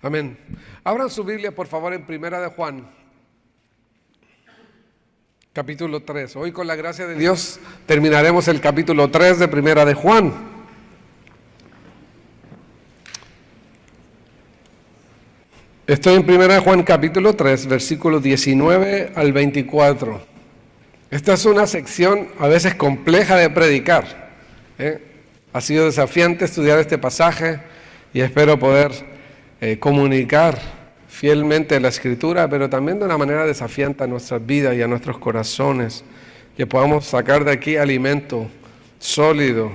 Amén. Abran su Biblia, por favor, en Primera de Juan, capítulo 3. Hoy, con la gracia de Dios, terminaremos el capítulo 3 de Primera de Juan. Estoy en Primera de Juan, capítulo 3, versículos 19 al 24. Esta es una sección a veces compleja de predicar. Ha sido desafiante estudiar este pasaje y espero poder comunicar fielmente la Escritura, pero también de una manera desafiante a nuestras vidas y a nuestros corazones, que podamos sacar de aquí alimento sólido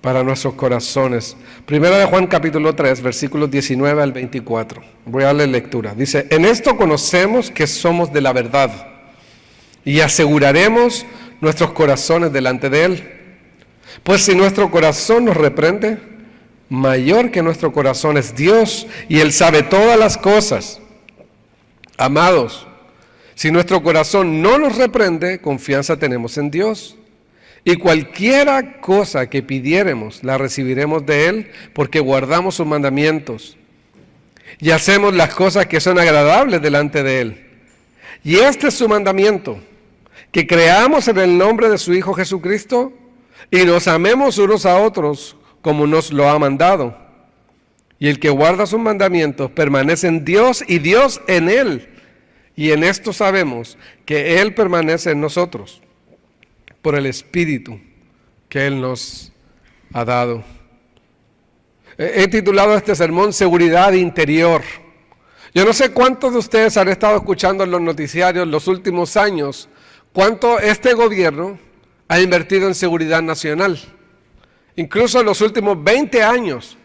para nuestros corazones. Primera de Juan capítulo 3, versículos 19 al 24. Voy a darle lectura. Dice: en esto conocemos que somos de la verdad y aseguraremos nuestros corazones delante de Él. Pues si nuestro corazón nos reprende, mayor que nuestro corazón es Dios, y Él sabe todas las cosas. Amados, si nuestro corazón no nos reprende, confianza tenemos en Dios. Y cualquiera cosa que pidiéremos, la recibiremos de Él, porque guardamos sus mandamientos y hacemos las cosas que son agradables delante de Él. Y este es su mandamiento, que creamos en el nombre de su Hijo Jesucristo y nos amemos unos a otros como nos lo ha mandado. Y el que guarda sus mandamientos permanece en Dios y Dios en él. Y en esto sabemos que Él permanece en nosotros por el Espíritu que Él nos ha dado. He titulado este sermón Seguridad Interior. Yo no sé cuántos de ustedes han estado escuchando en los noticiarios los últimos años cuánto este gobierno ha invertido en seguridad nacional. Incluso en los últimos 20 años,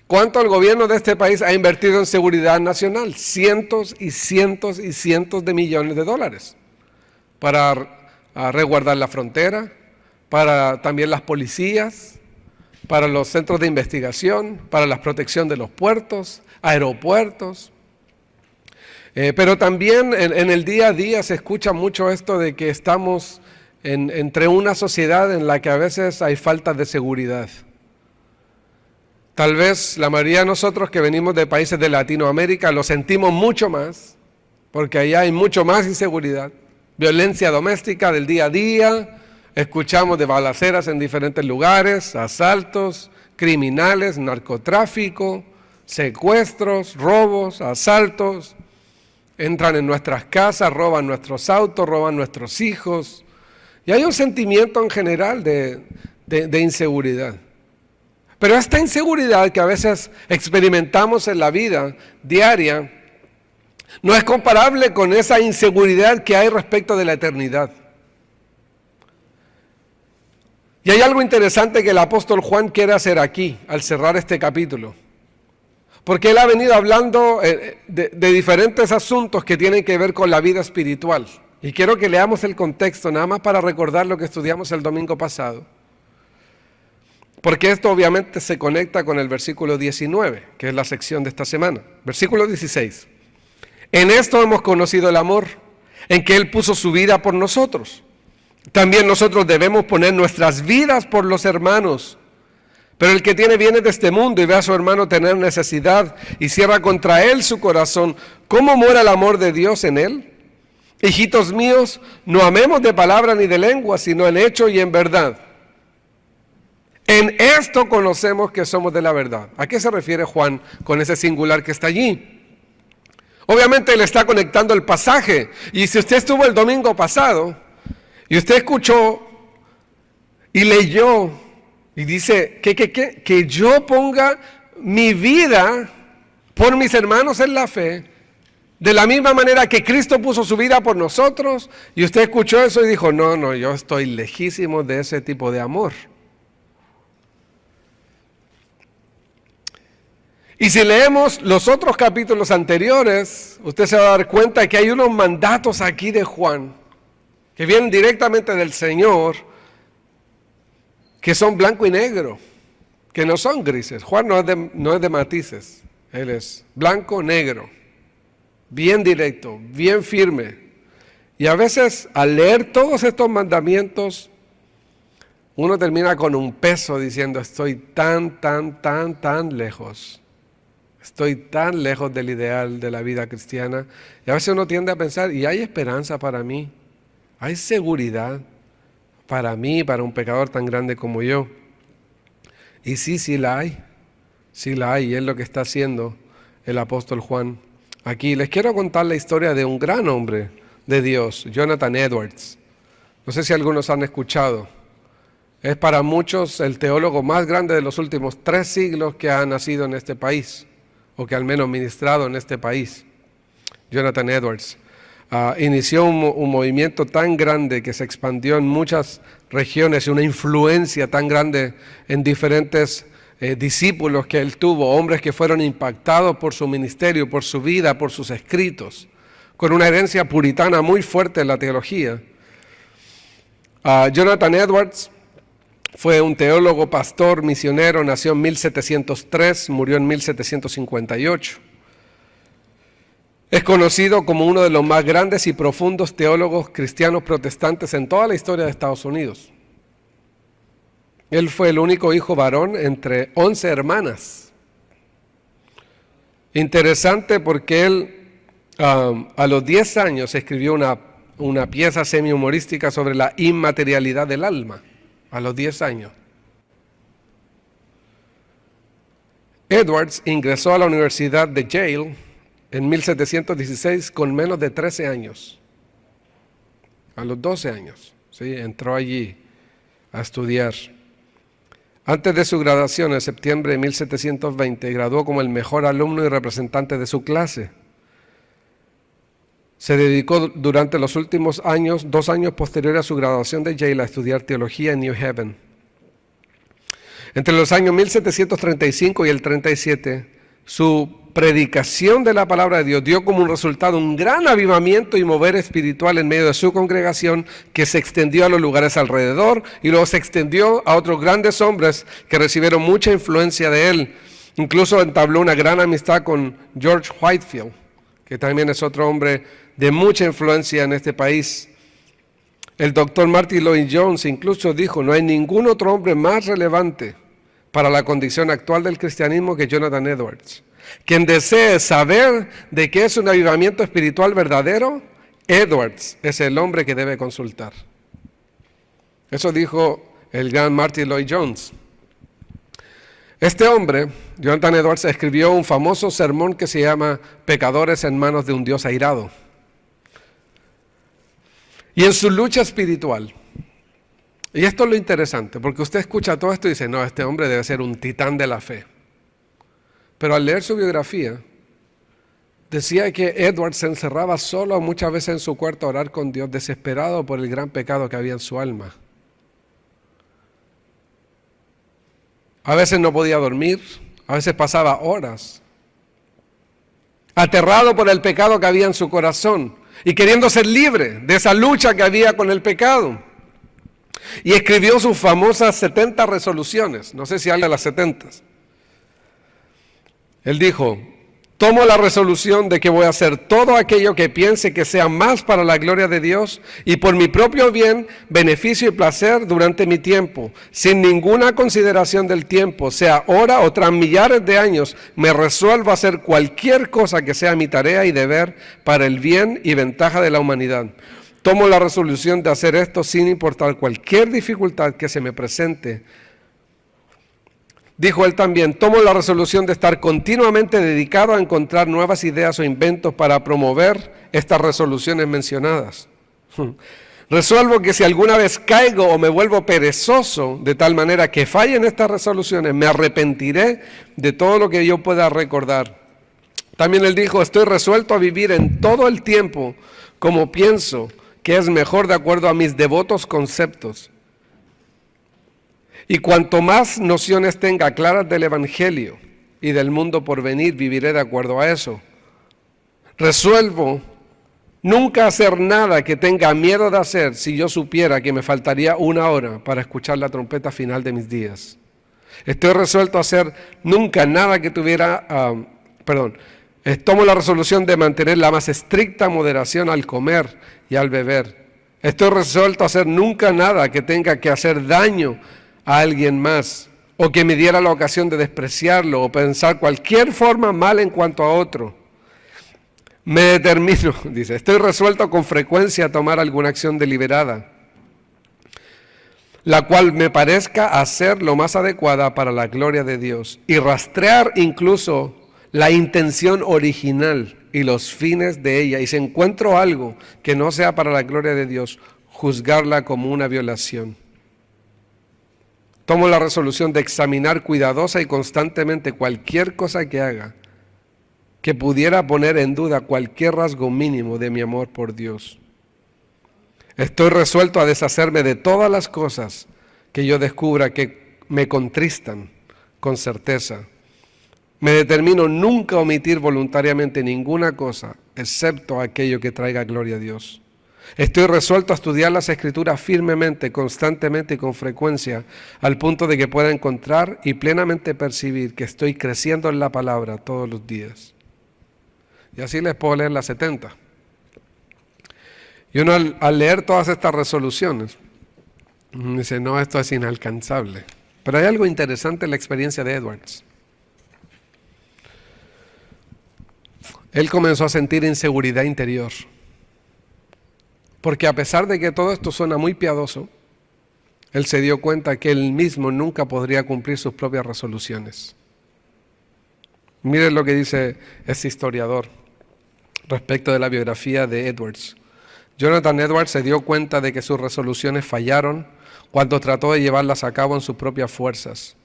cuánto el gobierno de este país ha invertido en seguridad nacional. Cientos y cientos y cientos de millones de dólares para resguardar la frontera, para también las policías, para los centros de investigación, para la protección de los puertos, aeropuertos. Pero también en el día a día se escucha mucho esto de que estamos entre una sociedad en la que a veces hay falta de seguridad. Tal vez la mayoría de nosotros que venimos de países de Latinoamérica lo sentimos mucho más, porque allá hay mucho más inseguridad, violencia doméstica del día a día, escuchamos de balaceras en diferentes lugares, asaltos, criminales, narcotráfico, secuestros, robos, asaltos, entran en nuestras casas, roban nuestros autos, roban nuestros hijos. Y hay un sentimiento en general de inseguridad. Pero esta inseguridad que a veces experimentamos en la vida diaria no es comparable con esa inseguridad que hay respecto de la eternidad. Y hay algo interesante que el apóstol Juan quiere hacer aquí, al cerrar este capítulo. Porque él ha venido hablando de diferentes asuntos que tienen que ver con la vida espiritual. Y quiero que leamos el contexto, nada más para recordar lo que estudiamos el domingo pasado. Porque esto obviamente se conecta con el versículo 19, que es la sección de esta semana. Versículo 16. En esto hemos conocido el amor, en que Él puso su vida por nosotros. También nosotros debemos poner nuestras vidas por los hermanos. Pero el que tiene bienes de este mundo y ve a su hermano tener necesidad y cierra contra él su corazón, ¿cómo mora el amor de Dios en él? Hijitos míos, no amemos de palabra ni de lengua, sino en hecho y en verdad. En esto conocemos que somos de la verdad. ¿A qué se refiere Juan con ese singular que está allí? Obviamente él está conectando el pasaje. Y si usted estuvo el domingo pasado y usted escuchó y leyó y dice que yo ponga mi vida por mis hermanos en la fe, de la misma manera que Cristo puso su vida por nosotros, y usted escuchó eso y dijo, no, yo estoy lejísimo de ese tipo de amor. Y si leemos los otros capítulos anteriores, usted se va a dar cuenta que hay unos mandatos aquí de Juan, que vienen directamente del Señor, que son blanco y negro, que no son grises. Juan no es de matices, él es blanco, negro. Bien directo, bien firme. Y a veces al leer todos estos mandamientos, uno termina con un peso diciendo, estoy tan lejos. Estoy tan lejos del ideal de la vida cristiana. Y a veces uno tiende a pensar, ¿y hay esperanza para mí? ¿Hay seguridad para mí, para un pecador tan grande como yo? Y sí la hay. Sí la hay, y es lo que está haciendo el apóstol Juan aquí. Les quiero contar la historia de un gran hombre de Dios, Jonathan Edwards. No sé si algunos han escuchado. Es para muchos el teólogo más grande de los últimos 3 siglos que ha nacido en este país, o que al menos ministrado en este país. Jonathan Edwards inició un movimiento tan grande que se expandió en muchas regiones y una influencia tan grande en diferentes discípulos que él tuvo, hombres que fueron impactados por su ministerio, por su vida, por sus escritos, con una herencia puritana muy fuerte en la teología. Jonathan Edwards fue un teólogo, pastor, misionero, nació en 1703, murió en 1758. Es conocido como uno de los más grandes y profundos teólogos cristianos protestantes en toda la historia de Estados Unidos. Él fue el único hijo varón entre 11 hermanas. Interesante porque él a los 10 años escribió una pieza semi-humorística sobre la inmaterialidad del alma. A los 10 años. Edwards ingresó a la Universidad de Yale en 1716 con menos de 13 años. A los 12 años, ¿sí? Entró allí a estudiar. Antes de su graduación, en septiembre de 1720, graduó como el mejor alumno y representante de su clase. Se dedicó durante los últimos años, 2 años posteriores a su graduación de Yale, a estudiar teología en New Haven. Entre los años 1735 y el 37, su predicación de la palabra de Dios dio como un resultado un gran avivamiento y mover espiritual en medio de su congregación, que se extendió a los lugares alrededor y luego se extendió a otros grandes hombres que recibieron mucha influencia de él. Incluso entabló una gran amistad con George Whitefield, que también es otro hombre de mucha influencia en este país. El doctor Martin Lloyd-Jones incluso dijo: no hay ningún otro hombre más relevante para la condición actual del cristianismo que Jonathan Edwards. Quien desee saber de qué es un avivamiento espiritual verdadero, Edwards es el hombre que debe consultar. Eso dijo el gran Martin Lloyd-Jones. Este hombre, Jonathan Edwards, escribió un famoso sermón que se llama Pecadores en manos de un Dios airado. Y en su lucha espiritual, y esto es lo interesante, porque usted escucha todo esto y dice: no, este hombre debe ser un titán de la fe. Pero al leer su biografía, decía que Edwards se encerraba solo muchas veces en su cuarto a orar con Dios, desesperado por el gran pecado que había en su alma. A veces no podía dormir, a veces pasaba horas, aterrado por el pecado que había en su corazón y queriendo ser libre de esa lucha que había con el pecado. Y escribió sus famosas 70 resoluciones, no sé si habla de las 70. Él dijo: tomo la resolución de que voy a hacer todo aquello que piense que sea más para la gloria de Dios y por mi propio bien, beneficio y placer durante mi tiempo, sin ninguna consideración del tiempo, sea hora o tras millares de años, me resuelvo a hacer cualquier cosa que sea mi tarea y deber para el bien y ventaja de la humanidad. Tomo la resolución de hacer esto sin importar cualquier dificultad que se me presente. Dijo él también: tomo la resolución de estar continuamente dedicado a encontrar nuevas ideas o inventos para promover estas resoluciones mencionadas. Resuelvo que si alguna vez caigo o me vuelvo perezoso de tal manera que fallen estas resoluciones, me arrepentiré de todo lo que yo pueda recordar. También él dijo: estoy resuelto a vivir en todo el tiempo como pienso que es mejor de acuerdo a mis devotos conceptos. Y cuanto más nociones tenga claras del Evangelio y del mundo por venir, viviré de acuerdo a eso. Resuelvo nunca hacer nada que tenga miedo de hacer si yo supiera que me faltaría 1 hora para escuchar la trompeta final de mis días. Estoy resuelto a hacer nunca nada que tomo la resolución de mantener la más estricta moderación al comer y al beber. Estoy resuelto a hacer nunca nada que tenga que hacer daño a alguien más o que me diera la ocasión de despreciarlo o pensar cualquier forma mal en cuanto a otro. Me determino, dice, estoy resuelto con frecuencia a tomar alguna acción deliberada, la cual me parezca hacer lo más adecuada para la gloria de Dios, y rastrear incluso la intención original y los fines de ella, y si encuentro algo que no sea para la gloria de Dios, juzgarla como una violación. Tomo la resolución de examinar cuidadosa y constantemente cualquier cosa que haga que pudiera poner en duda cualquier rasgo mínimo de mi amor por Dios. Estoy resuelto a deshacerme de todas las cosas que yo descubra que me contristan con certeza. Me determino nunca omitir voluntariamente ninguna cosa, excepto aquello que traiga gloria a Dios. Estoy resuelto a estudiar las Escrituras firmemente, constantemente y con frecuencia, al punto de que pueda encontrar y plenamente percibir que estoy creciendo en la palabra todos los días. Y así les puedo leer las 70. Y uno al leer todas estas resoluciones, dice, no, esto es inalcanzable. Pero hay algo interesante en la experiencia de Edwards. Él comenzó a sentir inseguridad interior. Porque a pesar de que todo esto suena muy piadoso, él se dio cuenta que él mismo nunca podría cumplir sus propias resoluciones. Miren lo que dice este historiador respecto de la biografía de Edwards. Jonathan Edwards se dio cuenta de que sus resoluciones fallaron cuando trató de llevarlas a cabo en sus propias fuerzas.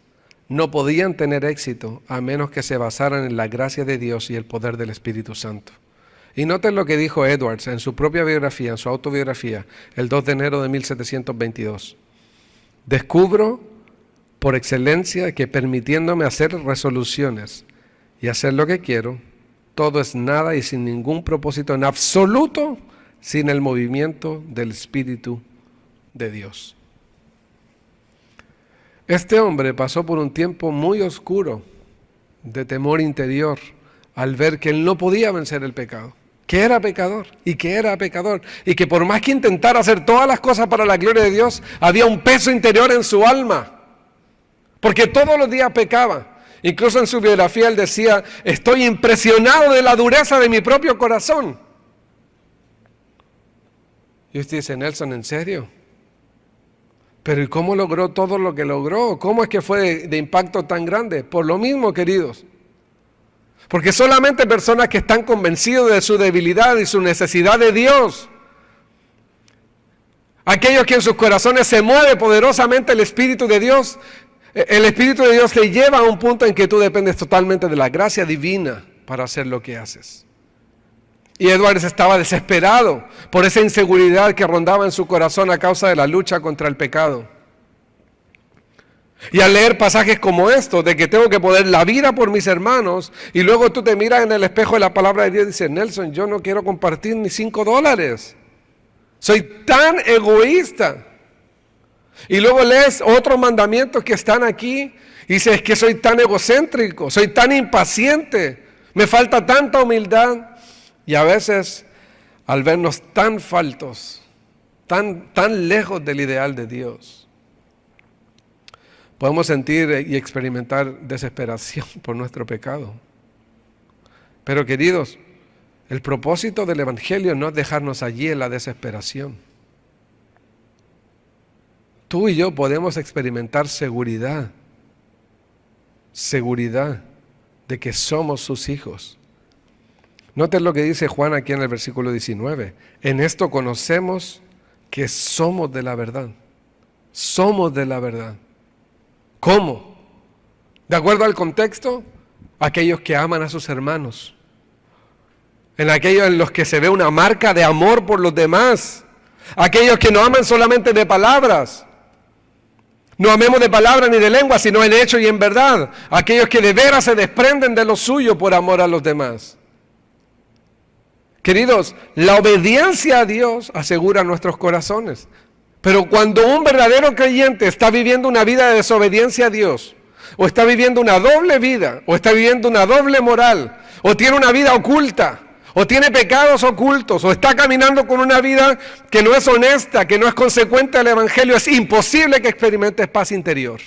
No podían tener éxito a menos que se basaran en la gracia de Dios y el poder del Espíritu Santo. Y noten lo que dijo Edwards en su propia biografía, en su autobiografía, el 2 de enero de 1722. Descubro por excelencia que permitiéndome hacer resoluciones y hacer lo que quiero, todo es nada y sin ningún propósito en absoluto, sin el movimiento del Espíritu de Dios. Este hombre pasó por un tiempo muy oscuro de temor interior al ver que él no podía vencer el pecado, que era pecador y que era pecador, y que por más que intentara hacer todas las cosas para la gloria de Dios, había un peso interior en su alma, porque todos los días pecaba. Incluso en su biografía él decía, estoy impresionado de la dureza de mi propio corazón. Y usted dice, Nelson, ¿en serio? Pero ¿y cómo logró todo lo que logró? ¿Cómo es que fue de impacto tan grande? Por lo mismo, queridos. Porque solamente personas que están convencidos de su debilidad y su necesidad de Dios, aquellos que en sus corazones se mueve poderosamente el Espíritu de Dios, el Espíritu de Dios te lleva a un punto en que tú dependes totalmente de la gracia divina para hacer lo que haces. Y Edwards estaba desesperado por esa inseguridad que rondaba en su corazón a causa de la lucha contra el pecado. Y al leer pasajes como estos, de que tengo que poner la vida por mis hermanos, y luego tú te miras en el espejo de la palabra de Dios y dices, Nelson, yo no quiero compartir ni $5. Soy tan egoísta. Y luego lees otros mandamientos que están aquí y dices, es que soy tan egocéntrico, soy tan impaciente, me falta tanta humildad. Y a veces, al vernos tan faltos, tan lejos del ideal de Dios, podemos sentir y experimentar desesperación por nuestro pecado. Pero queridos, el propósito del Evangelio no es dejarnos allí en la desesperación. Tú y yo podemos experimentar seguridad de que somos sus hijos. Noten lo que dice Juan aquí en el versículo 19. En esto conocemos que somos de la verdad. Somos de la verdad. ¿Cómo? De acuerdo al contexto, aquellos que aman a sus hermanos. En aquellos en los que se ve una marca de amor por los demás. Aquellos que no aman solamente de palabras. No amemos de palabra ni de lengua, sino en hecho y en verdad. Aquellos que de veras se desprenden de lo suyo por amor a los demás. Queridos, la obediencia a Dios asegura nuestros corazones. Pero cuando un verdadero creyente está viviendo una vida de desobediencia a Dios, o está viviendo una doble vida, o está viviendo una doble moral, o tiene una vida oculta, o tiene pecados ocultos, o está caminando con una vida que no es honesta, que no es consecuente al Evangelio, es imposible que experimentes paz interior.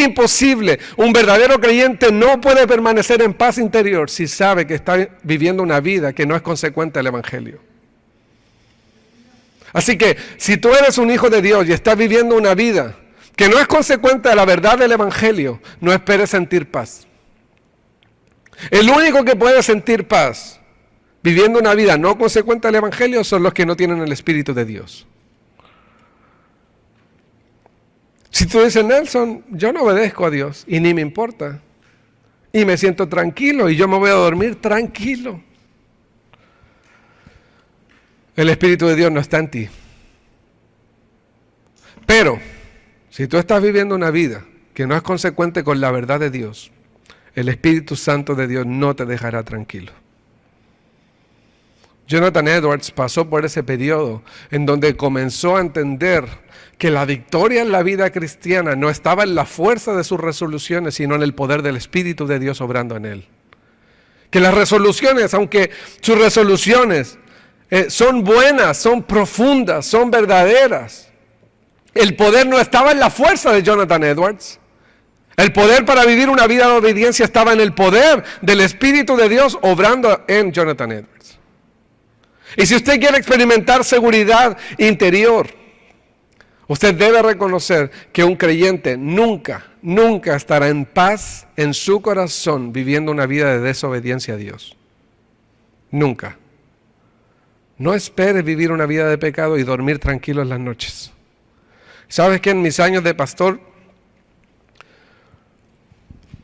Imposible. Un verdadero creyente no puede permanecer en paz interior si sabe que está viviendo una vida que no es consecuente al Evangelio. Así que si tú eres un hijo de Dios y estás viviendo una vida que no es consecuente a la verdad del Evangelio, no esperes sentir paz. El único que puede sentir paz viviendo una vida no consecuente al Evangelio son los que no tienen el Espíritu de Dios. Si tú dices, Nelson, yo no obedezco a Dios y ni me importa, y me siento tranquilo y yo me voy a dormir tranquilo, el Espíritu de Dios no está en ti. Pero, si tú estás viviendo una vida que no es consecuente con la verdad de Dios, el Espíritu Santo de Dios no te dejará tranquilo. Jonathan Edwards pasó por ese periodo en donde comenzó a entender que la victoria en la vida cristiana no estaba en la fuerza de sus resoluciones, sino en el poder del Espíritu de Dios obrando en él. Que las resoluciones, aunque sus resoluciones son buenas, son profundas, son verdaderas, el poder no estaba en la fuerza de Jonathan Edwards. El poder para vivir una vida de obediencia estaba en el poder del Espíritu de Dios obrando en Jonathan Edwards. Y si usted quiere experimentar seguridad interior, usted debe reconocer que un creyente nunca estará en paz en su corazón viviendo una vida de desobediencia a Dios. Nunca. No esperes vivir una vida de pecado y dormir tranquilo en las noches. ¿Sabes que en mis años de pastor,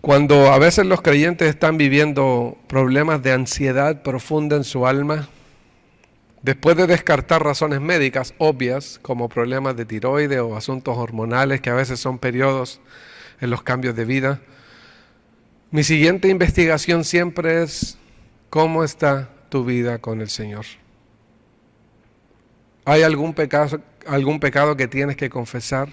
cuando a veces los creyentes están viviendo problemas de ansiedad profunda en su alma, después de descartar razones médicas obvias como problemas de tiroides o asuntos hormonales que a veces son periodos en los cambios de vida, mi siguiente investigación siempre es ¿cómo está tu vida con el Señor? ¿Hay algún pecado que tienes que confesar?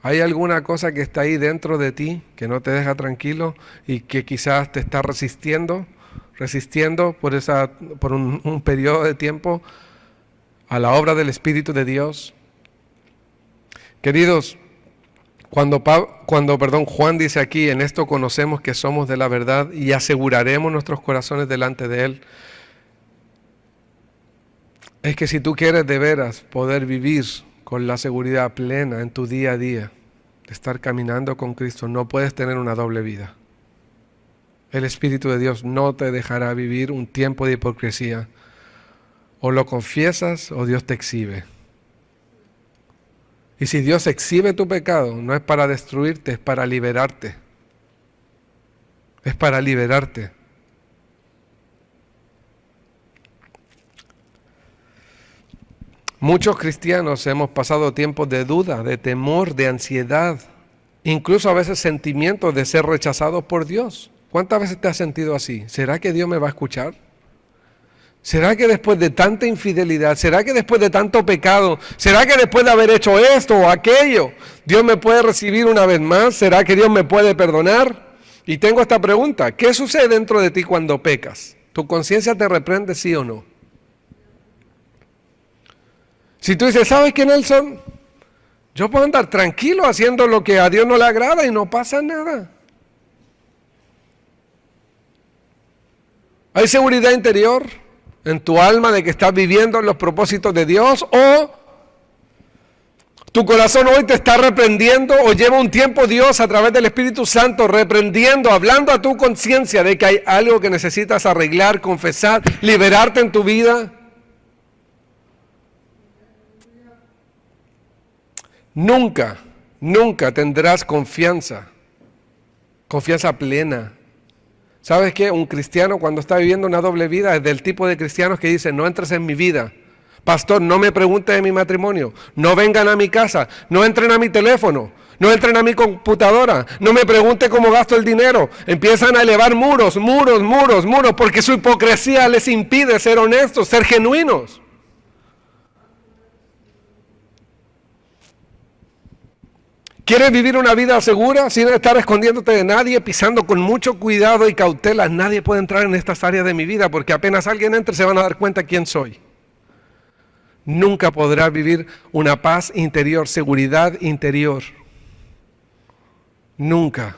¿Hay alguna cosa que está ahí dentro de ti que no te deja tranquilo y que quizás te está resistiendo por un periodo de tiempo a la obra del Espíritu de Dios? Queridos, cuando Juan dice aquí, en esto conocemos que somos de la verdad y aseguraremos nuestros corazones delante de Él, es que si tú quieres de veras poder vivir con la seguridad plena en tu día a día, de estar caminando con Cristo, no puedes tener una doble vida. El Espíritu de Dios no te dejará vivir un tiempo de hipocresía. O lo confiesas o Dios te exhibe. Y si Dios exhibe tu pecado, no es para destruirte, es para liberarte. Es para liberarte. Muchos cristianos hemos pasado tiempos de duda, de temor, de ansiedad, incluso a veces sentimientos de ser rechazados por Dios. ¿Cuántas veces te has sentido así? ¿Será que Dios me va a escuchar? ¿Será que después de tanta infidelidad, será que después de tanto pecado, será que después de haber hecho esto o aquello, Dios me puede recibir una vez más? ¿Será que Dios me puede perdonar? Y tengo esta pregunta, ¿qué sucede dentro de ti cuando pecas? ¿Tu conciencia te reprende, sí o no? Si tú dices, ¿sabes qué, Nelson? Yo puedo andar tranquilo haciendo lo que a Dios no le agrada y no pasa nada. ¿Hay seguridad interior en tu alma de que estás viviendo los propósitos de Dios? ¿O tu corazón hoy te está reprendiendo o lleva un tiempo Dios a través del Espíritu Santo reprendiendo, hablando a tu conciencia de que hay algo que necesitas arreglar, confesar, liberarte en tu vida? Nunca tendrás confianza plena. ¿Sabes qué? Un cristiano cuando está viviendo una doble vida es del tipo de cristianos que dicen, no entres en mi vida. Pastor, no me pregunte de mi matrimonio. No vengan a mi casa. No entren a mi teléfono. No entren a mi computadora. No me pregunte cómo gasto el dinero. Empiezan a elevar muros, porque su hipocresía les impide ser honestos, ser genuinos. ¿Quieres vivir una vida segura sin estar escondiéndote de nadie, pisando con mucho cuidado y cautela? Nadie puede entrar en estas áreas de mi vida porque apenas alguien entre se van a dar cuenta quién soy. Nunca podrás vivir una paz interior, seguridad interior. Nunca.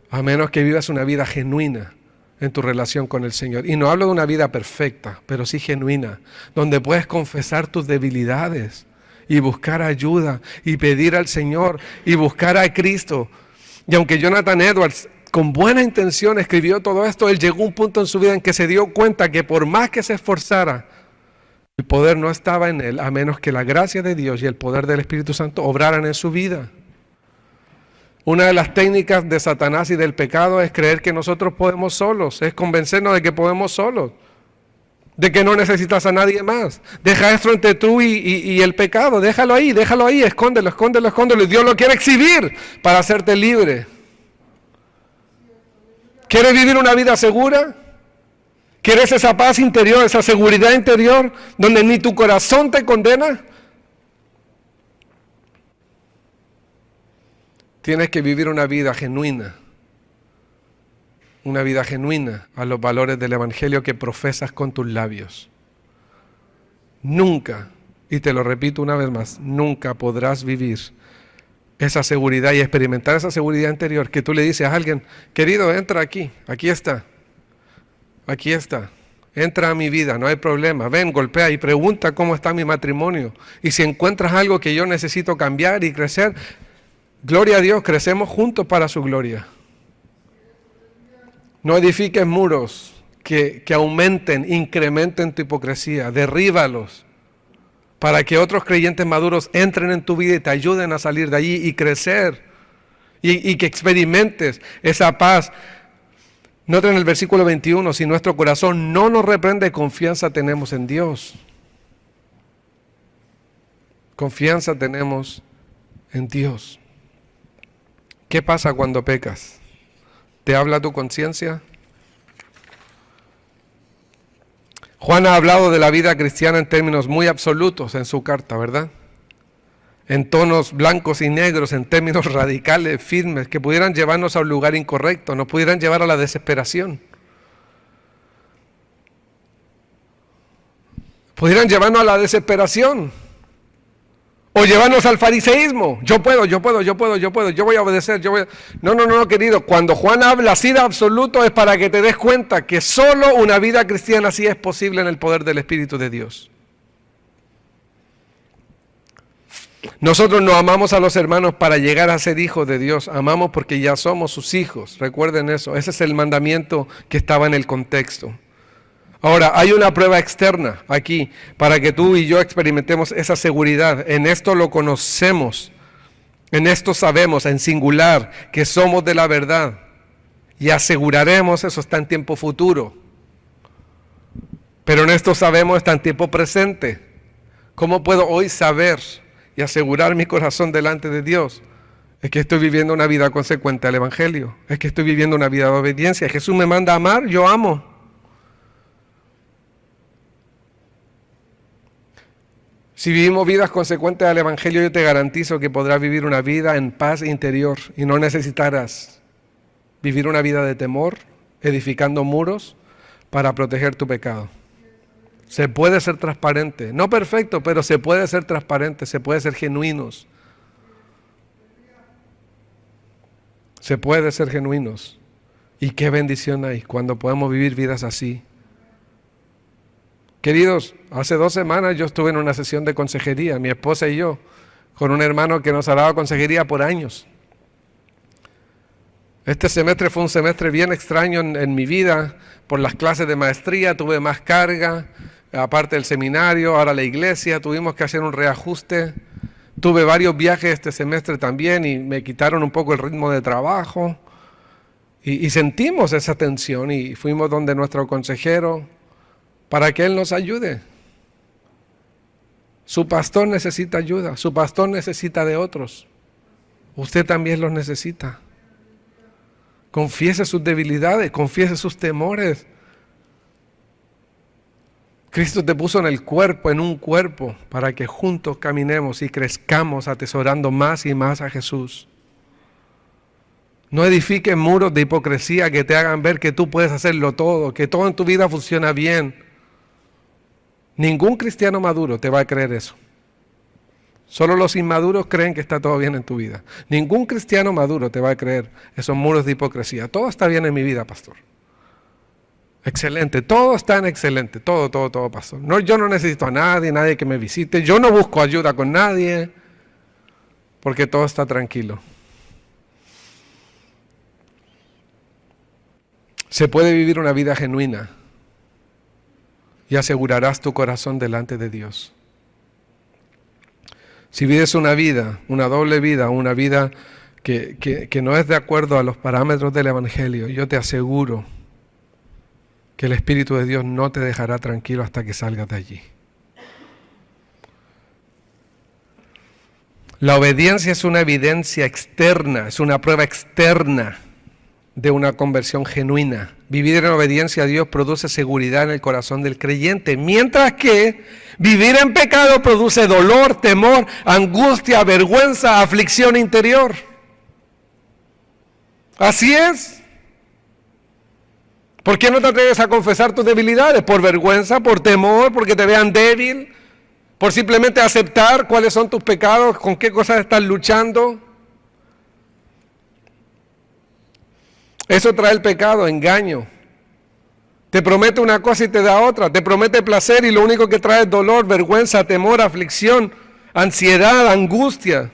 A menos que vivas una vida genuina en tu relación con el Señor. Y no hablo de una vida perfecta, pero sí genuina, donde puedes confesar tus debilidades y buscar ayuda y pedir al Señor y buscar a Cristo. Y aunque Jonathan Edwards con buena intención escribió todo esto, él llegó a un punto en su vida en que se dio cuenta que por más que se esforzara, el poder no estaba en él, a menos que la gracia de Dios y el poder del Espíritu Santo obraran en su vida. Una de las técnicas de Satanás y del pecado es creer que nosotros podemos solos, es convencernos de que podemos solos, de que no necesitas a nadie más. Deja esto entre tú y el pecado, déjalo ahí, escóndelo, escóndelo, escóndelo. Y Dios lo quiere exhibir para hacerte libre. ¿Quieres vivir una vida segura? ¿Quieres esa paz interior, esa seguridad interior, donde ni tu corazón te condena? Tienes que vivir una vida genuina a los valores del Evangelio que profesas con tus labios. Nunca, y te lo repito una vez más, nunca podrás vivir esa seguridad y experimentar esa seguridad interior que tú le dices a alguien, querido, entra aquí está, entra a mi vida, no hay problema, ven, golpea y pregunta cómo está mi matrimonio. Y si encuentras algo que yo necesito cambiar y crecer, gloria a Dios, crecemos juntos para su gloria. No edifiques muros que aumenten, incrementen tu hipocresía, derríbalos para que otros creyentes maduros entren en tu vida y te ayuden a salir de allí y crecer y que experimentes esa paz. Noten el versículo 21, si nuestro corazón no nos reprende, confianza tenemos en Dios. Confianza tenemos en Dios. ¿Qué pasa cuando pecas? ¿Te habla tu conciencia? Juan ha hablado de la vida cristiana en términos muy absolutos en su carta, ¿verdad? En tonos blancos y negros, en términos radicales, firmes, que pudieran llevarnos a un lugar incorrecto, nos pudieran llevar a la desesperación. Pudieran llevarnos a la desesperación. O llevarnos al fariseísmo. Yo puedo, yo voy a obedecer, No, querido. Cuando Juan habla así de absoluto es para que te des cuenta que solo una vida cristiana así es posible en el poder del Espíritu de Dios. Nosotros no amamos a los hermanos para llegar a ser hijos de Dios. Amamos porque ya somos sus hijos. Recuerden eso. Ese es el mandamiento que estaba en el contexto. Ahora, hay una prueba externa aquí para que tú y yo experimentemos esa seguridad. En esto lo conocemos, en esto sabemos, en singular, que somos de la verdad. Y aseguraremos, eso está en tiempo futuro. Pero en esto sabemos, está en tiempo presente. ¿Cómo puedo hoy saber y asegurar mi corazón delante de Dios? Es que estoy viviendo una vida consecuente al Evangelio. Es que estoy viviendo una vida de obediencia. Jesús me manda a amar, yo amo. Si vivimos vidas consecuentes al Evangelio, yo te garantizo que podrás vivir una vida en paz interior y no necesitarás vivir una vida de temor, edificando muros para proteger tu pecado. Se puede ser transparente, no perfecto, pero se puede ser transparente, se puede ser genuinos. Se puede ser genuinos. Y qué bendición hay cuando podemos vivir vidas así. Queridos, hace 2 semanas yo estuve en una sesión de consejería, mi esposa y yo, con un hermano que nos ha dado consejería por años. Este semestre fue un semestre bien extraño en mi vida, por las clases de maestría, tuve más carga, aparte del seminario, ahora la iglesia, tuvimos que hacer un reajuste. Tuve varios viajes este semestre también y me quitaron un poco el ritmo de trabajo. Y sentimos esa tensión y fuimos donde nuestro consejero, para que Él nos ayude. Su pastor necesita ayuda, su pastor necesita de otros. Usted también los necesita. Confiese sus debilidades, confiese sus temores. Cristo te puso en un cuerpo, para que juntos caminemos y crezcamos atesorando más y más a Jesús. No edifiques muros de hipocresía que te hagan ver que tú puedes hacerlo todo, que todo en tu vida funciona bien. Ningún cristiano maduro te va a creer eso. Solo los inmaduros creen que está todo bien en tu vida. Ningún cristiano maduro te va a creer esos muros de hipocresía. Todo está bien en mi vida, pastor. Excelente, todo está en excelente, todo, pastor. No, yo no necesito a nadie que me visite. Yo no busco ayuda con nadie, porque todo está tranquilo. Se puede vivir una vida genuina y asegurarás tu corazón delante de Dios. Si vives una vida, una doble vida, una vida que no es de acuerdo a los parámetros del Evangelio, yo te aseguro que el Espíritu de Dios no te dejará tranquilo hasta que salgas de allí. La obediencia es una evidencia externa, es una prueba externa de una conversión genuina. Vivir en obediencia a Dios produce seguridad en el corazón del creyente, mientras que vivir en pecado produce dolor, temor, angustia, vergüenza, aflicción interior. Así es. ¿Por qué no te atreves a confesar tus debilidades? ¿Por vergüenza, por temor, porque te vean débil? ¿Por simplemente aceptar cuáles son tus pecados, con qué cosas estás luchando? Eso trae el pecado, engaño. Te promete una cosa y te da otra. Te promete placer y lo único que trae es dolor, vergüenza, temor, aflicción, ansiedad, angustia.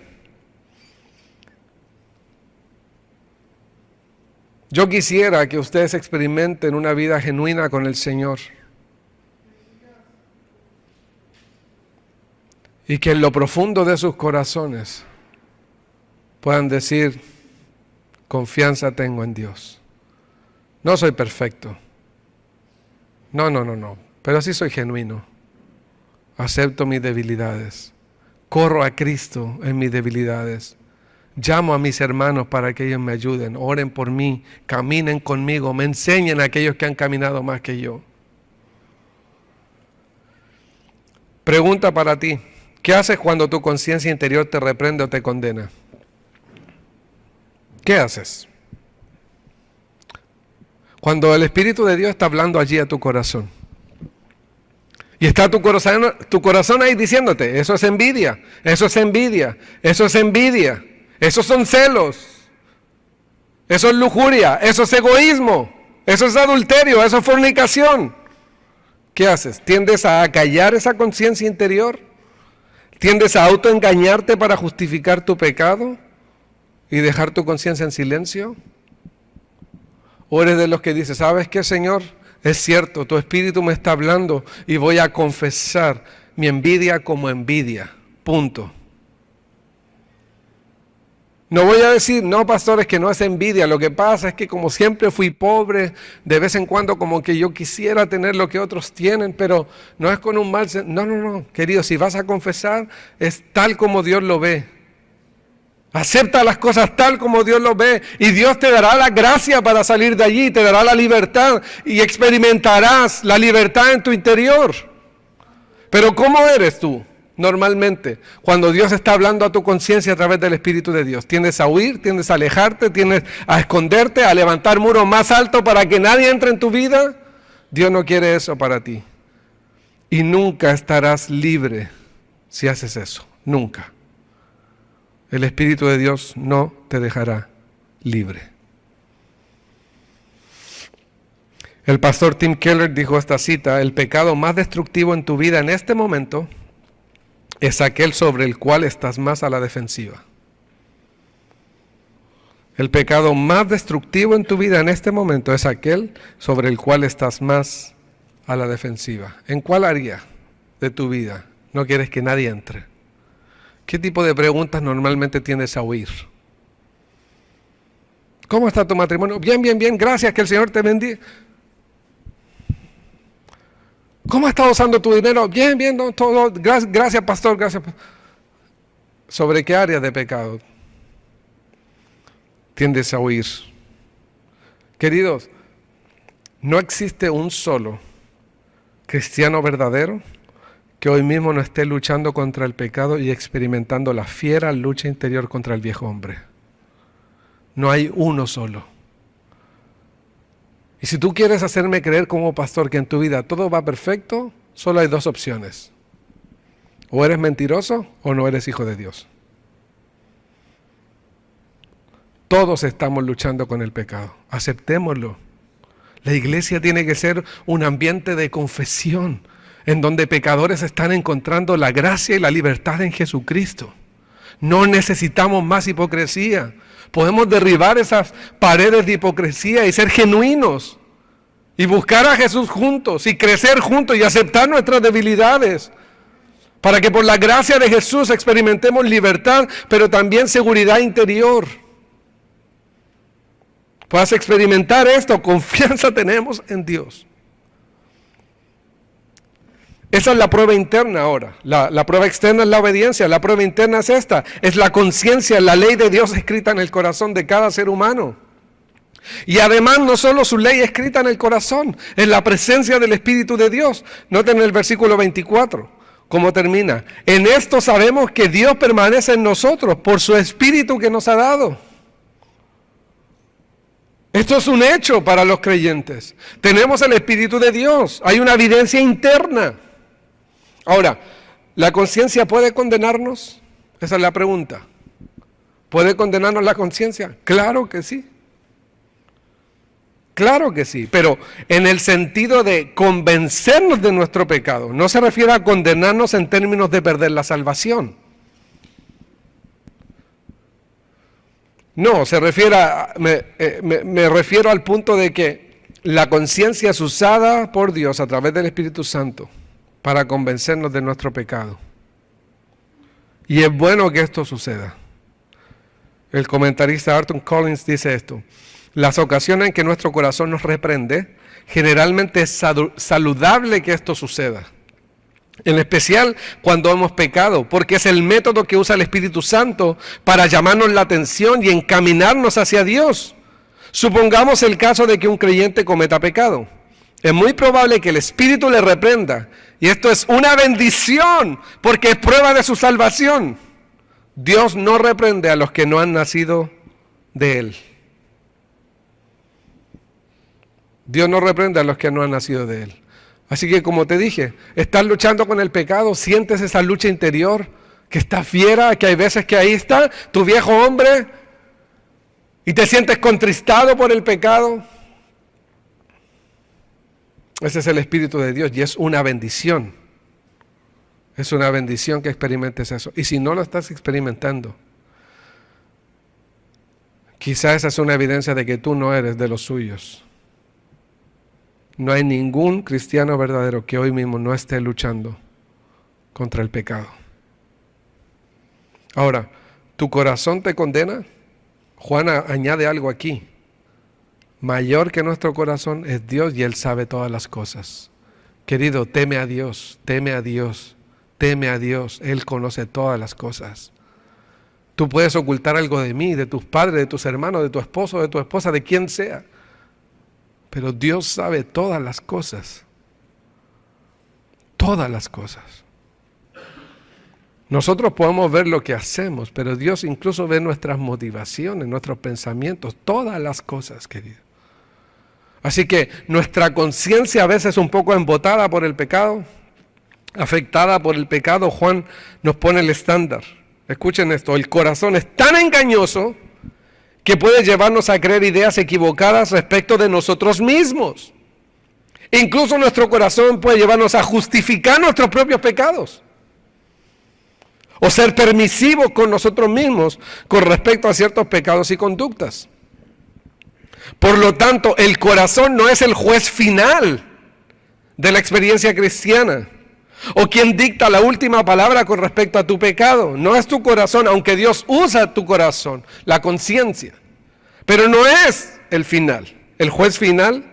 Yo quisiera que ustedes experimenten una vida genuina con el Señor. Y que en lo profundo de sus corazones puedan decir: confianza tengo en Dios. No soy perfecto. No. Pero sí soy genuino. Acepto mis debilidades. Corro a Cristo en mis debilidades. Llamo a mis hermanos para que ellos me ayuden. Oren por mí. Caminen conmigo. Me enseñen a aquellos que han caminado más que yo. Pregunta para ti. ¿Qué haces cuando tu conciencia interior te reprende o te condena? ¿Qué haces? Cuando el Espíritu de Dios está hablando allí a tu corazón. Y está tu corazón ahí diciéndote: eso es envidia, eso es envidia, eso es envidia, esos son celos, eso es lujuria, eso es egoísmo, eso es adulterio, eso es fornicación. ¿Qué haces? ¿Tiendes a acallar esa conciencia interior? ¿Tiendes a autoengañarte para justificar tu pecado y dejar tu conciencia en silencio? ¿O eres de los que dice: ¿sabes qué, Señor? Es cierto, tu Espíritu me está hablando y voy a confesar mi envidia como envidia, punto? No voy a decir: no, pastor, es que no es envidia, lo que pasa es que como siempre fui pobre, de vez en cuando como que yo quisiera tener lo que otros tienen, pero no es con un mal... No, querido, si vas a confesar, es tal como Dios lo ve. Acepta las cosas tal como Dios lo ve y Dios te dará la gracia para salir de allí, te dará la libertad y experimentarás la libertad en tu interior. Pero ¿cómo eres tú normalmente cuando Dios está hablando a tu conciencia a través del Espíritu de Dios? ¿Tiendes a huir? ¿Tiendes a alejarte? ¿Tiendes a esconderte? ¿A levantar muros más altos para que nadie entre en tu vida? Dios no quiere eso para ti. Y nunca estarás libre si haces eso. Nunca. El Espíritu de Dios no te dejará libre. El pastor Tim Keller dijo esta cita: el pecado más destructivo en tu vida en este momento es aquel sobre el cual estás más a la defensiva. El pecado más destructivo en tu vida en este momento es aquel sobre el cual estás más a la defensiva. ¿En cuál área de tu vida no quieres que nadie entre? ¿Qué tipo de preguntas normalmente tiendes a huir? ¿Cómo está tu matrimonio? Bien, gracias, que el Señor te bendiga. ¿Cómo has estado usando tu dinero? Bien, no, todo, gracias, pastor, gracias. ¿Sobre qué áreas de pecado tiendes a huir? Queridos, no existe un solo cristiano verdadero que hoy mismo no esté luchando contra el pecado y experimentando la fiera lucha interior contra el viejo hombre. No hay uno solo. Y si tú quieres hacerme creer como pastor que en tu vida todo va perfecto, solo hay dos opciones. O eres mentiroso o no eres hijo de Dios. Todos estamos luchando con el pecado. Aceptémoslo. La iglesia tiene que ser un ambiente de confesión, en donde pecadores están encontrando la gracia y la libertad en Jesucristo. No necesitamos más hipocresía. Podemos derribar esas paredes de hipocresía y ser genuinos. Y buscar a Jesús juntos y crecer juntos y aceptar nuestras debilidades. Para que por la gracia de Jesús experimentemos libertad, pero también seguridad interior. Puedas experimentar esto, confianza tenemos en Dios. Esa es la prueba interna ahora. La prueba externa es la obediencia, la prueba interna es esta. Es la conciencia, la ley de Dios escrita en el corazón de cada ser humano. Y además no solo su ley escrita en el corazón, es la presencia del Espíritu de Dios. Noten el versículo 24, cómo termina. En esto sabemos que Dios permanece en nosotros por su Espíritu que nos ha dado. Esto es un hecho para los creyentes. Tenemos el Espíritu de Dios, hay una evidencia interna. Ahora, ¿la conciencia puede condenarnos? Esa es la pregunta. ¿Puede condenarnos la conciencia? Claro que sí. Claro que sí, pero en el sentido de convencernos de nuestro pecado. No se refiere a condenarnos en términos de perder la salvación. No, se refiere me refiero al punto de que la conciencia es usada por Dios a través del Espíritu Santo para convencernos de nuestro pecado. Y es bueno que esto suceda. El comentarista Arthur Collins dice esto: las ocasiones en que nuestro corazón nos reprende, generalmente es saludable que esto suceda. En especial cuando hemos pecado, porque es el método que usa el Espíritu Santo para llamarnos la atención y encaminarnos hacia Dios. Supongamos el caso de que un creyente cometa pecado. Es muy probable que el Espíritu le reprenda. Y esto es una bendición, porque es prueba de su salvación. Dios no reprende a los que no han nacido de Él. Dios no reprende a los que no han nacido de Él. Así que, como te dije, estás luchando con el pecado, sientes esa lucha interior, que está fiera, que hay veces que ahí está tu viejo hombre, y te sientes contristado por el pecado. Ese es el Espíritu de Dios y es una bendición. Es una bendición que experimentes eso. Y si no lo estás experimentando, quizás esa es una evidencia de que tú no eres de los suyos. No hay ningún cristiano verdadero que hoy mismo no esté luchando contra el pecado. Ahora, ¿tu corazón te condena? Juan añade algo aquí. Mayor que nuestro corazón es Dios y Él sabe todas las cosas. Querido, teme a Dios, teme a Dios, teme a Dios. Él conoce todas las cosas. Tú puedes ocultar algo de mí, de tus padres, de tus hermanos, de tu esposo, de tu esposa, de quien sea. Pero Dios sabe todas las cosas. Todas las cosas. Nosotros podemos ver lo que hacemos, pero Dios incluso ve nuestras motivaciones, nuestros pensamientos, todas las cosas, querido. Así que nuestra conciencia a veces un poco embotada por el pecado, afectada por el pecado. Juan nos pone el estándar. Escuchen esto: el corazón es tan engañoso que puede llevarnos a creer ideas equivocadas respecto de nosotros mismos. Incluso nuestro corazón puede llevarnos a justificar nuestros propios pecados o ser permisivos con nosotros mismos con respecto a ciertos pecados y conductas. Por lo tanto, el corazón no es el juez final de la experiencia cristiana o quien dicta la última palabra con respecto a tu pecado. No es tu corazón, aunque Dios usa tu corazón, la conciencia. Pero no es el final, el juez final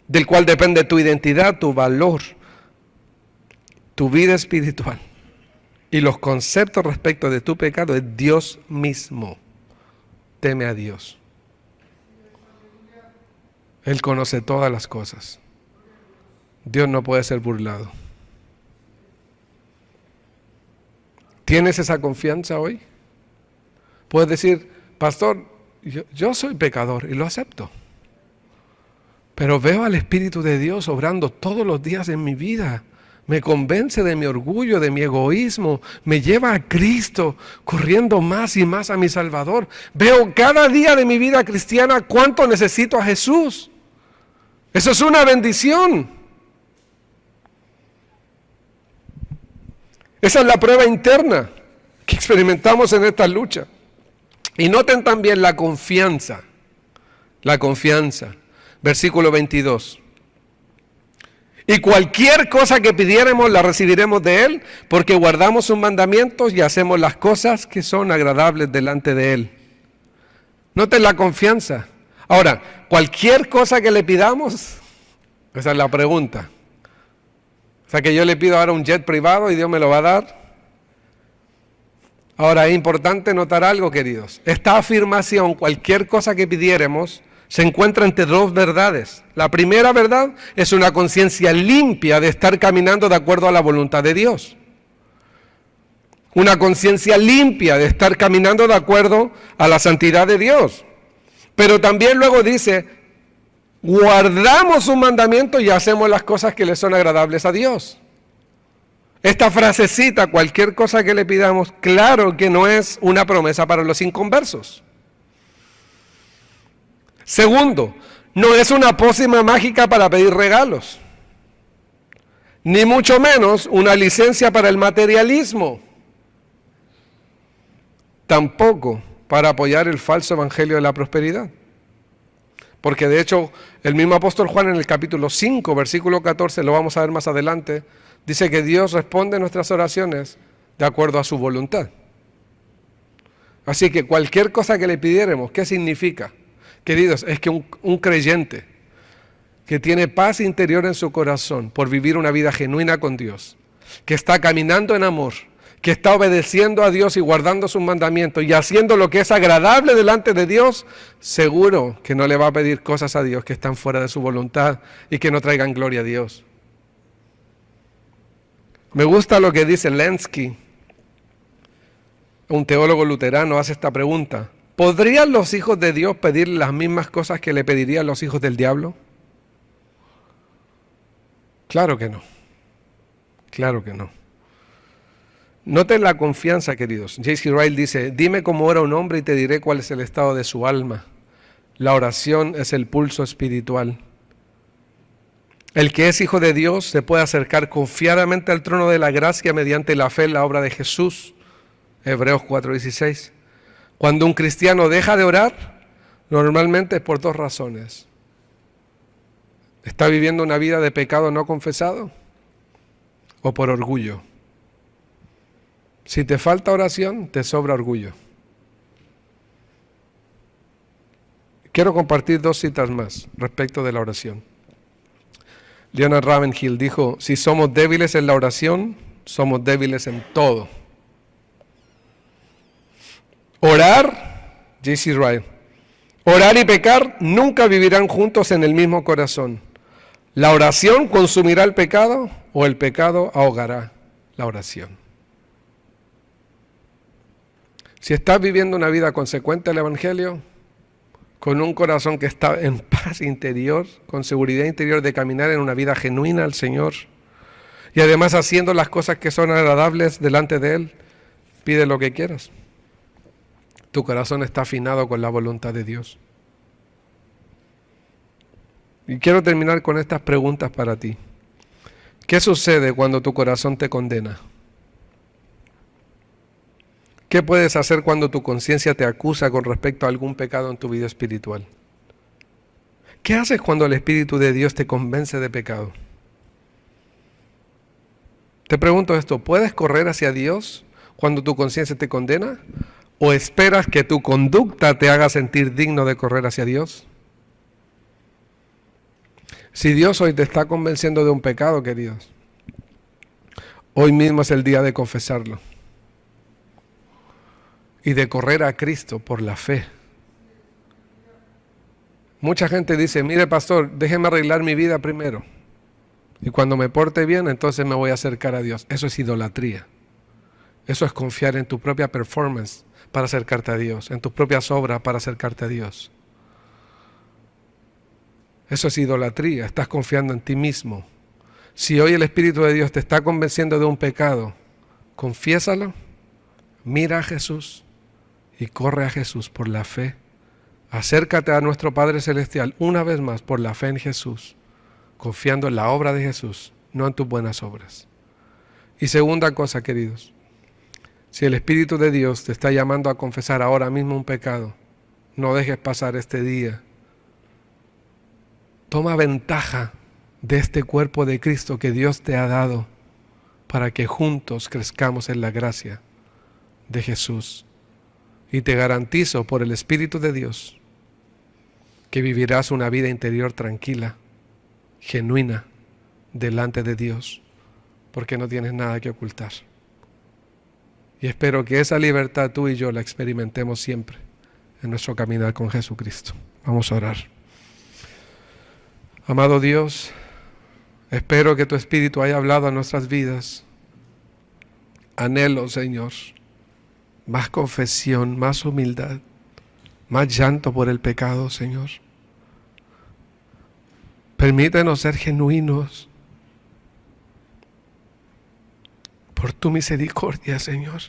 del cual depende tu identidad, tu valor, tu vida espiritual. Y los conceptos respecto de tu pecado es Dios mismo. Teme a Dios. Él conoce todas las cosas. Dios no puede ser burlado. ¿Tienes esa confianza hoy? Puedes decir: pastor, yo soy pecador y lo acepto. Pero veo al Espíritu de Dios obrando todos los días en mi vida. me convence de mi orgullo, de mi egoísmo, me lleva a Cristo, corriendo más y más a mi Salvador. Veo cada día de mi vida cristiana cuánto necesito a Jesús. Eso es una bendición. Esa es la prueba interna que experimentamos en esta lucha. Y noten también la confianza. La confianza. Versículo 22. Y cualquier cosa que pidiéramos la recibiremos de Él, porque guardamos sus mandamientos y hacemos las cosas que son agradables delante de Él. Noten la confianza. Ahora, cualquier cosa que le pidamos, esa es la pregunta. O sea que yo le pido ahora un jet privado y Dios me lo va a dar. Ahora es importante notar algo, queridos. Esta afirmación, cualquier cosa que pidiéramos, se encuentra entre dos verdades. La primera verdad es una conciencia limpia de estar caminando de acuerdo a la voluntad de Dios. Una conciencia limpia de estar caminando de acuerdo a la santidad de Dios. Pero también luego dice, guardamos sus mandamientos y hacemos las cosas que le son agradables a Dios. Esta frasecita, cualquier cosa que le pidamos, claro que no es una promesa para los inconversos. Segundo, no es una pócima mágica para pedir regalos, ni mucho menos una licencia para el materialismo, tampoco para apoyar el falso evangelio de la prosperidad. Porque de hecho, el mismo apóstol Juan en el capítulo 5, versículo 14, lo vamos a ver más adelante, dice que Dios responde nuestras oraciones de acuerdo a su voluntad. Así que cualquier cosa que le pidiéramos, ¿qué significa? Queridos, es que un creyente que tiene paz interior en su corazón por vivir una vida genuina con Dios, que está caminando en amor, que está obedeciendo a Dios y guardando sus mandamientos y haciendo lo que es agradable delante de Dios, seguro que no le va a pedir cosas a Dios que están fuera de su voluntad y que no traigan gloria a Dios. Me gusta lo que dice Lenski, un teólogo luterano, hace esta pregunta. ¿Podrían los hijos de Dios pedir las mismas cosas que le pedirían los hijos del diablo? Claro que no. Claro que no. Noten la confianza, queridos. J.C. Ryle dice, dime cómo ora un hombre y te diré cuál es el estado de su alma. La oración es el pulso espiritual. El que es hijo de Dios se puede acercar confiadamente al trono de la gracia mediante la fe en la obra de Jesús. Hebreos 4:16. Cuando un cristiano deja de orar, normalmente es por dos razones. ¿Está viviendo una vida de pecado no confesado? ¿O por orgullo? Si te falta oración, te sobra orgullo. Quiero compartir dos citas más respecto de la oración. Leonard Ravenhill dijo, si somos débiles en la oración, somos débiles en todo. Orar, J.C. Ryle, orar y pecar nunca vivirán juntos en el mismo corazón. La oración consumirá el pecado o el pecado ahogará la oración. Si estás viviendo una vida consecuente al Evangelio, con un corazón que está en paz interior, con seguridad interior de caminar en una vida genuina al Señor, y además haciendo las cosas que son agradables delante de Él, pide lo que quieras. Tu corazón está afinado con la voluntad de Dios. Y quiero terminar con estas preguntas para ti. ¿Qué sucede cuando tu corazón te condena? ¿Qué puedes hacer cuando tu conciencia te acusa con respecto a algún pecado en tu vida espiritual? ¿Qué haces cuando el Espíritu de Dios te convence de pecado? Te pregunto esto, ¿puedes correr hacia Dios cuando tu conciencia te condena? ¿O esperas que tu conducta te haga sentir digno de correr hacia Dios? Si Dios hoy te está convenciendo de un pecado, queridos, hoy mismo es el día de confesarlo y de correr a Cristo por la fe. Mucha gente dice, mire pastor, déjeme arreglar mi vida primero y cuando me porte bien, entonces me voy a acercar a Dios. Eso es idolatría. Eso es confiar en tu propia performance para acercarte a Dios, en tus propias obras para acercarte a Dios. Eso es idolatría, estás confiando en ti mismo. Si hoy el Espíritu de Dios te está convenciendo de un pecado, confiésalo, mira a Jesús y corre a Jesús por la fe. Acércate a nuestro Padre Celestial una vez más por la fe en Jesús, confiando en la obra de Jesús, no en tus buenas obras. Y segunda cosa, queridos, si el Espíritu de Dios te está llamando a confesar ahora mismo un pecado, no dejes pasar este día. Toma ventaja de este cuerpo de Cristo que Dios te ha dado para que juntos crezcamos en la gracia de Jesús. Y te garantizo por el Espíritu de Dios que vivirás una vida interior tranquila, genuina, delante de Dios, porque no tienes nada que ocultar. Y espero que esa libertad tú y yo la experimentemos siempre en nuestro caminar con Jesucristo. Vamos a orar. Amado Dios, espero que tu Espíritu haya hablado a nuestras vidas. Anhelo, Señor, más confesión, más humildad, más llanto por el pecado, Señor. Permítenos ser genuinos por tu misericordia, Señor.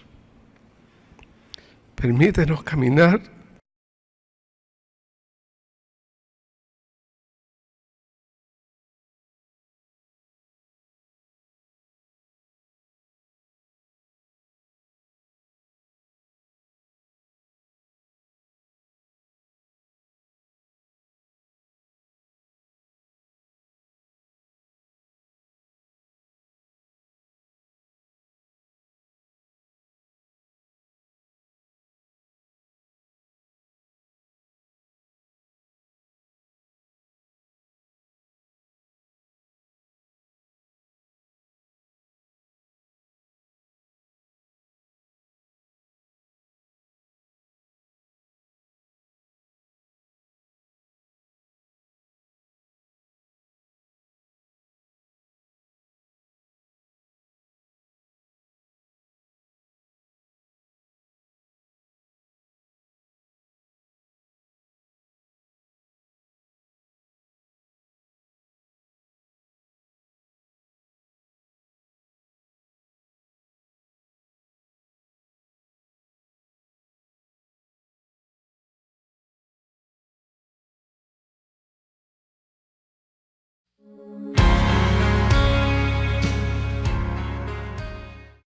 Permítenos caminar